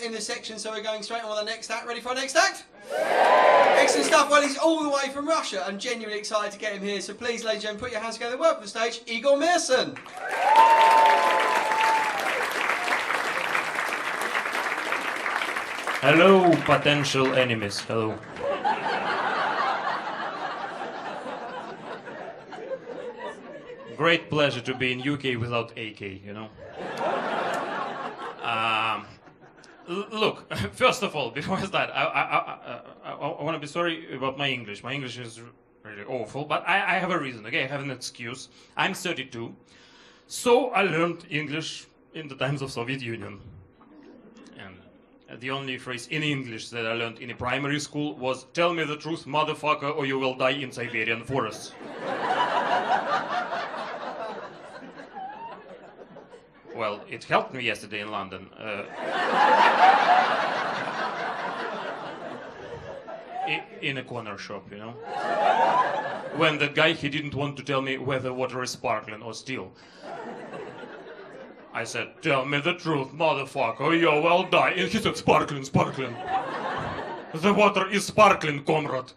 act in this section, so we're going straight on with the next act. Ready for our next act? Yeah. Excellent stuff. Well, he's all the way from Russia. I'm genuinely excited to get him here. So please, ladies and gentlemen, put your hands together. Welcome to the stage, Igor Meerson. Hello, potential enemies. Hello. Great pleasure to be in UK without AK, you know. Look, first of all, before I start, I want to be sorry about my English. My English is really awful, but I have a reason, okay? I have an excuse. I'm 32, so I learned English in the times of Soviet Union. And the only phrase in English that I learned in a primary school was, "Tell me the truth, motherfucker, or you will die in Siberian forests." Well, it helped me yesterday in London. In a corner shop, you know. When that guy, he didn't want to tell me whether water is sparkling or still. I said, "Tell me the truth, motherfucker, or you will die." And he said, "Sparkling, sparkling. The water is sparkling, comrade."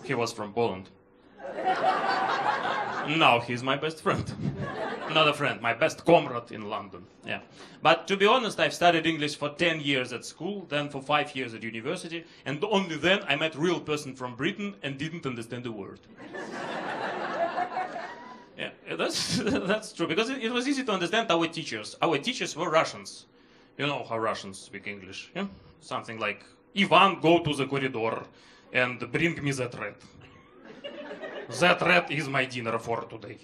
He was from Poland. Now he's my best friend. Not a friend, my best comrade in London. Yeah. But to be honest, I've studied English for 10 years at school, then for 5 years at university, and only then I met a real person from Britain and didn't understand a word. Yeah, that's true, because it was easy to understand our teachers. Our teachers were Russians. You know how Russians speak English, yeah? Something like, "Ivan, go to the corridor and bring me that rat. That rat is my dinner for today."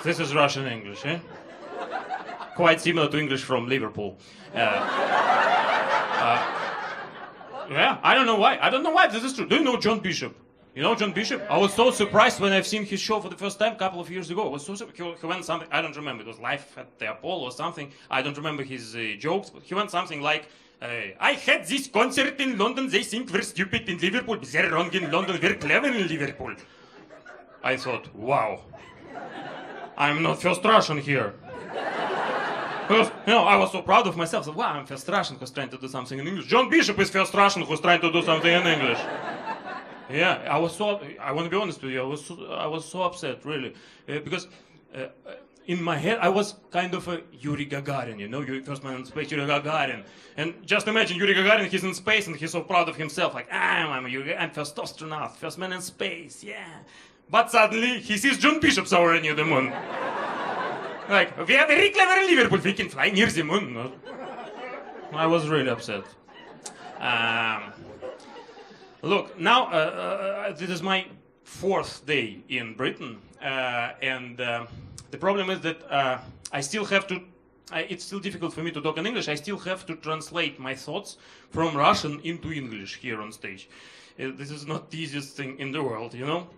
This is Russian English, eh? Quite similar to English from Liverpool. Yeah, I don't know why. I don't know why this is true. Do you know John Bishop? You know John Bishop? I was so surprised when I've seen his show for the first time a couple of years ago. I was so surprised. He went something, I don't remember, it was Life at the Apollo or something. I don't remember his jokes, but he went something like, "I had this concert in London, they think we're stupid in Liverpool. They're wrong in London, we're clever in Liverpool." I thought, wow, I'm not first Russian here. Because, you know, I was so proud of myself. So, wow, I'm first Russian who's trying to do something in English. John Bishop is first Russian who's trying to do something in English. Yeah, I want to be honest with you, I was so upset, really. Because in my head, I was kind of a Yuri Gagarin, you know, first man in space, Yuri Gagarin. And just imagine Yuri Gagarin, he's in space and he's so proud of himself, like, I'm first astronaut, first man in space, yeah. But suddenly, he sees John Bishop somewhere near the moon. Like, "We are very clever in Liverpool, we can fly near the moon." I was really upset. Look, now, this is my 4th day in Britain, and the problem is that I still have to, it's still difficult for me to talk in English. I still have to translate my thoughts from Russian into English here on stage. This is not the easiest thing in the world, you know?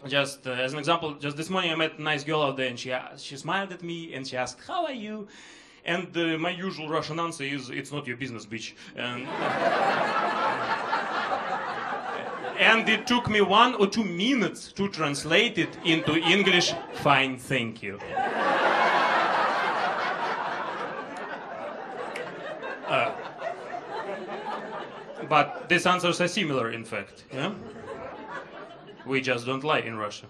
Just as an example, just this morning I met a nice girl out there, and she smiled at me and she asked, "How are you?" And my usual Russian answer is, "It's not your business, bitch." And it took me 1 or 2 minutes to translate it into English. "Fine, thank you." But these answers are similar, in fact. Yeah? We just don't lie in Russia.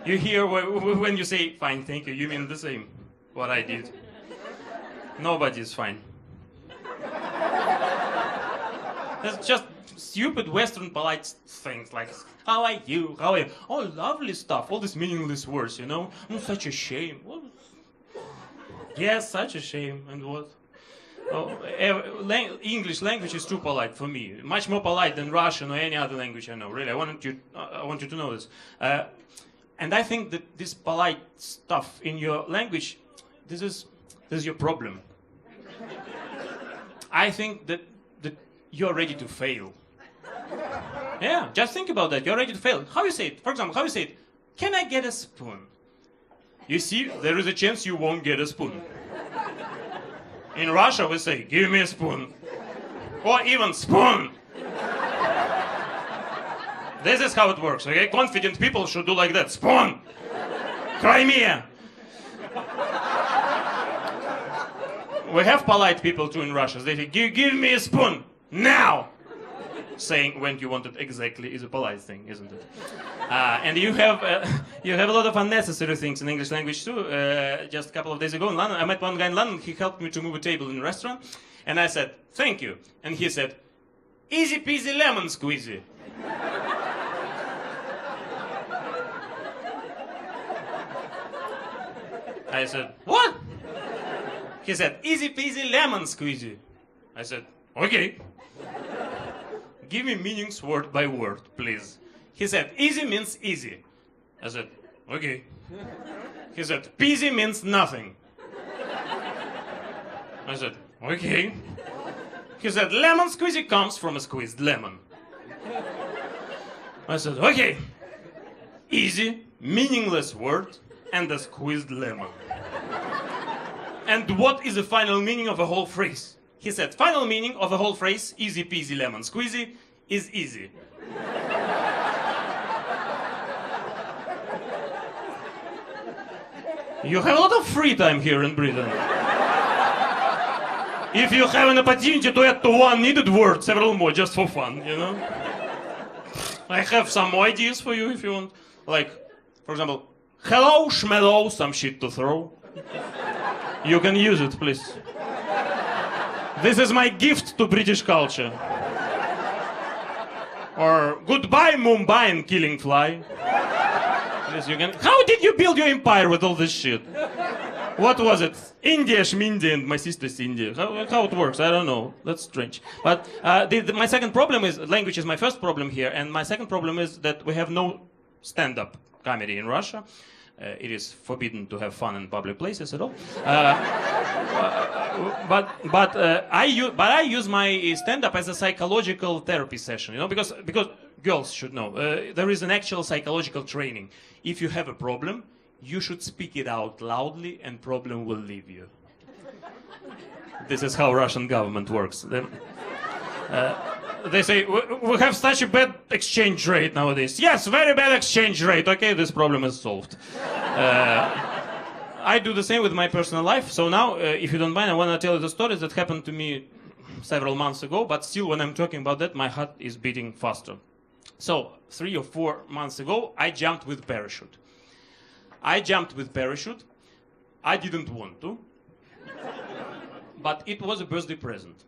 You hear when you say "fine, thank you," you mean the same, what I did. Nobody's fine. It's just stupid Western polite things like, "How are you? How are you?" Oh, lovely stuff. All these meaningless words, you know? "Oh, such a shame." Well, yes, such a shame. And what? Oh, English language is too polite for me. Much more polite than Russian or any other language I know. Really, I want you to know this. And I think that this polite stuff in your language, this is your problem. I think that you're ready to fail. Yeah, just think about that. You're ready to fail. How you say it? For example, how you say it? "Can I get a spoon?" You see, there is a chance you won't get a spoon. In Russia, we say, "Give me a spoon." Or even "spoon." This is how it works, okay? Confident people should do like that. "Spoon! Crimea!" we have polite people too in Russia. They say, give me a spoon, now! Saying when you want it exactly is a polite thing, isn't it? And you have a lot of unnecessary things in English language too. Just a couple of days ago in London, I met one guy in London. He helped me to move a table in a restaurant, and I said, "Thank you." And he said, "Easy peasy lemon squeezy." I said, "What?" He said, "Easy peasy lemon squeezy." I said, "Okay. Give me meanings word by word, please." He said, "Easy means easy." I said, "Okay." He said, "Peasy means nothing." I said, "Okay." He said, "Lemon squeezy comes from a squeezed lemon." I said, "Okay. Easy, meaningless word, and a squeezed lemon. And what is the final meaning of a whole phrase?" He said, "Final meaning of a whole phrase, easy peasy lemon squeezy, is easy." You have a lot of free time here in Britain. If you have an opportunity to add to one needed word, several more, just for fun, you know? I have some more ideas for you if you want. Like, for example, hello, schmello, some shit to throw. You can use it, please. This is my gift to British culture. Or goodbye, Mumbai and killing fly. Please, you can. How did you build your empire with all this shit? What was it? India, Shmindia, and my sister's India. How it works? I don't know. That's strange. But my second problem is language is my first problem here, and my second problem is that we have no stand-up comedy in Russia. It is forbidden to have fun in public places at all. But I use my stand-up as a psychological therapy session, you know, because girls should know there is an actual psychological training. If you have a problem, you should speak it out loudly, and problem will leave you. This is how Russian government works. They say, we have such a bad exchange rate nowadays. Yes, very bad exchange rate. Okay, this problem is solved. I do the same with my personal life. So now, if you don't mind, I want to tell you the stories that happened to me several months ago. But still, when I'm talking about that, my heart is beating faster. So, 3 or 4 months ago, I jumped with parachute. I didn't want to. But it was a birthday present.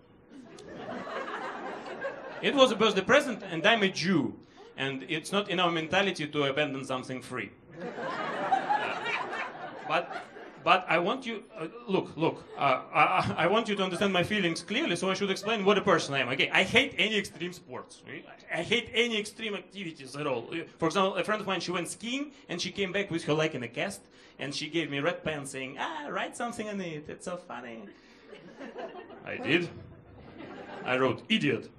It was a birthday present, and I'm a Jew. And it's not in our mentality to abandon something free. But I want you, I want you to understand my feelings clearly, so I should explain what a person I am. Okay, I hate any extreme sports. Right? I hate any extreme activities at all. For example, a friend of mine, she went skiing, and she came back with her leg in a cast, and she gave me a red pen saying, write something on it, it's so funny. I did. I wrote, idiot.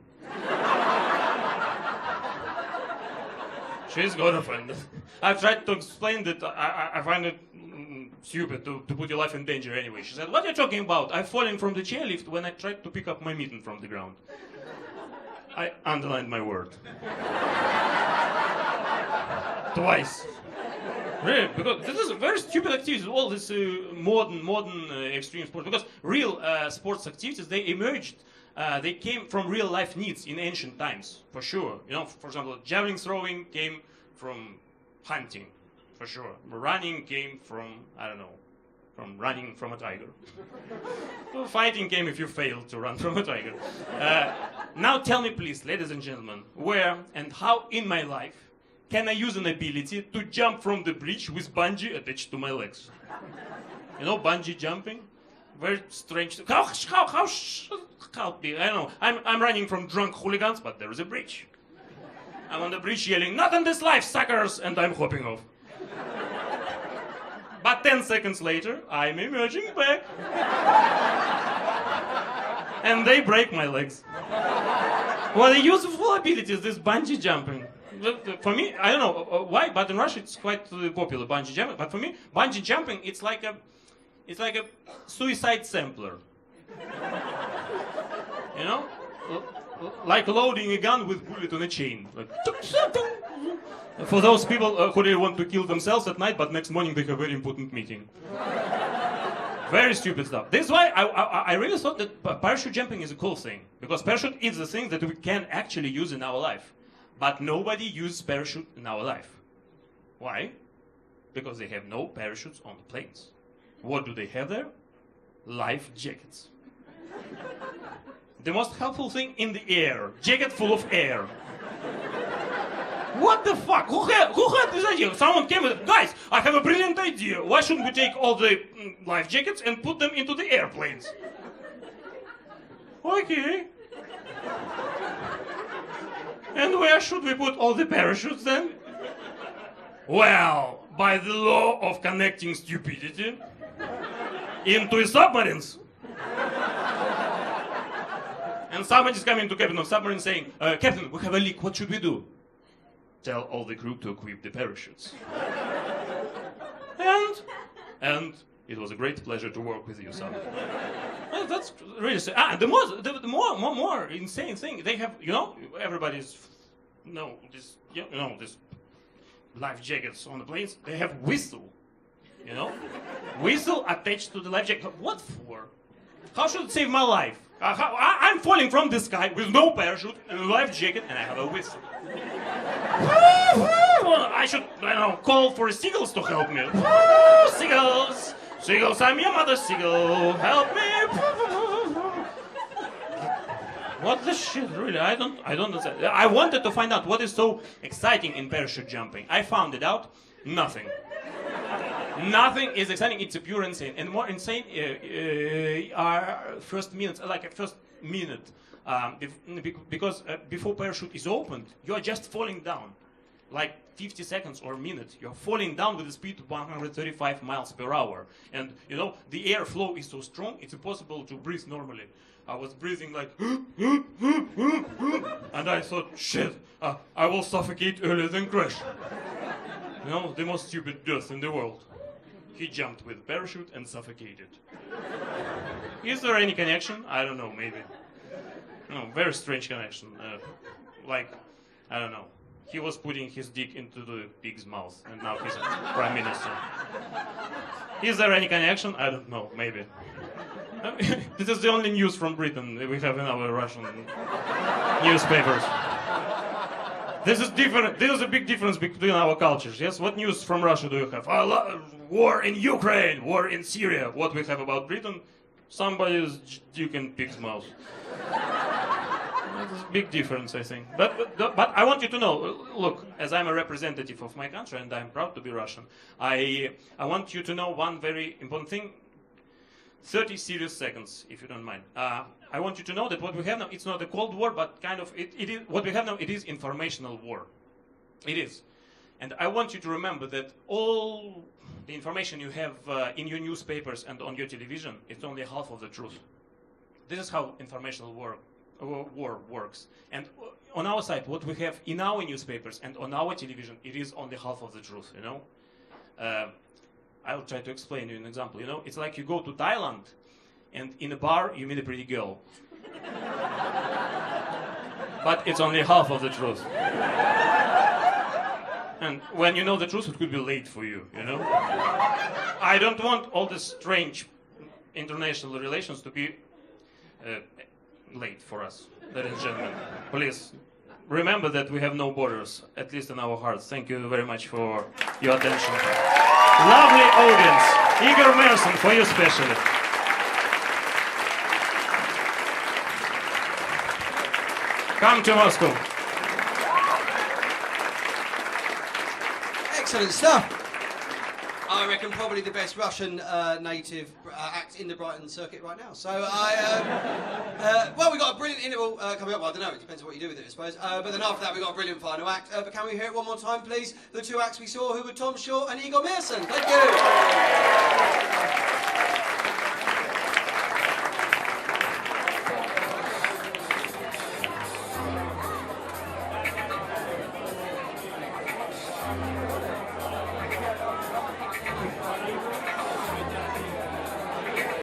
She's got offended. I've tried to explain that I find it stupid to put your life in danger anyway. She said, what are you talking about? I've fallen from the chairlift when I tried to pick up my mitten from the ground. I underlined my word. Twice. Really, because this is a very stupid activity, all this modern extreme sports. Because real sports activities, they emerged, they came from real life needs in ancient times, for sure. You know, for example, javelin throwing came from hunting, for sure. Running came from, I don't know, from running from a tiger. Well, fighting came if you failed to run from a tiger. Now tell me please, ladies and gentlemen, where and how in my life can I use an ability to jump from the bridge with bungee attached to my legs? You know, bungee jumping? Very strange. How be? I don't know. I'm running from drunk hooligans, but there is a bridge. I'm on the bridge yelling, not in this life, suckers, and I'm hopping off. But 10 seconds later, I'm emerging back. And they break my legs. What a useful ability is this bungee jumping. For me, I don't know why, but in Russia it's quite popular, bungee jumping. But for me, bungee jumping, it's like a suicide sampler. You know? Like loading a gun with bullet on a chain. Like, for those people who really want to kill themselves at night, but next morning they have a very important meeting. Very stupid stuff. This is why I really thought that parachute jumping is a cool thing. Because parachute is the thing that we can actually use in our life. But nobody uses parachute in our life. Why? Because they have no parachutes on the planes. What do they have there? Life jackets. The most helpful thing in the air. Jacket full of air. What the fuck? Who had this idea? Someone came with, guys, I have a brilliant idea. Why shouldn't we take all the life jackets and put them into the airplanes? Okay. And where should we put all the parachutes then? Well, by the law of connecting stupidity, into submarines. And somebody's coming to captain of submarine saying, Captain, we have a leak, what should we do? Tell all the crew to equip the parachutes. And it was a great pleasure to work with you, son. Well, that's really sad. The more insane thing, they have, everybody's, this life jackets on the planes, they have whistle, Whistle attached to the life jacket. What for? How should it save my life? I'm falling from the sky with no parachute and a life jacket, and I have a whistle. I should, call for seagulls to help me. Seagulls! Seagulls, I'm your mother, seagull. Help me! What the shit, really? I don't understand. I wanted to find out what is so exciting in parachute jumping. I found it out. Nothing. Nothing is exciting. It's a pure insane. And more insane are first minutes, like a first minute. Because before parachute is opened, you are just falling down. Like 50 seconds or a minute, you're falling down with a speed of 135 miles per hour. And, the airflow is so strong, it's impossible to breathe normally. I was breathing like, and I thought, shit, I will suffocate earlier than crash. The most stupid death in the world. He jumped with a parachute and suffocated. Is there any connection? I don't know, maybe. No, very strange connection. I don't know. He was putting his dick into the pig's mouth, and now he's prime minister. Is there any connection? I don't know, maybe. This is the only news from Britain we have in our Russian newspapers. This is different. This is a big difference between our cultures. Yes, what news from Russia do you have? War in Ukraine, war in Syria. What we have about Britain? Somebody's dick in pig's mouth. That's a big difference, I think. But I want you to know, look, as I'm a representative of my country and I'm proud to be Russian, I want you to know one very important thing. 30 serious seconds, if you don't mind. I want you to know that what we have now, it's not a Cold War, but kind of, it is, what we have now, it is informational war. It is. And I want you to remember that all the information you have in your newspapers and on your television, it's only half of the truth. This is how informational war works. And on our side, what we have in our newspapers and on our television, it is only half of the truth, I'll try to explain you an example. It's like you go to Thailand, and in a bar you meet a pretty girl. But it's only half of the truth. And when you know the truth, it could be late for you, I don't want all these strange international relations to be late for us, ladies and gentlemen. Please, remember that we have no borders, at least in our hearts. Thank you very much for your attention. Lovely audience. Igor Meerson, for you especially. Come to Moscow. Excellent stuff. I reckon probably the best Russian native act in the Brighton circuit right now. So well, we've got a brilliant interval coming up. Well, I don't know, it depends on what you do with it, I suppose. But then after that, we've got a brilliant final act. But can we hear it one more time, please? The two acts we saw, who were Tom Short and Igor Meerson. Thank you.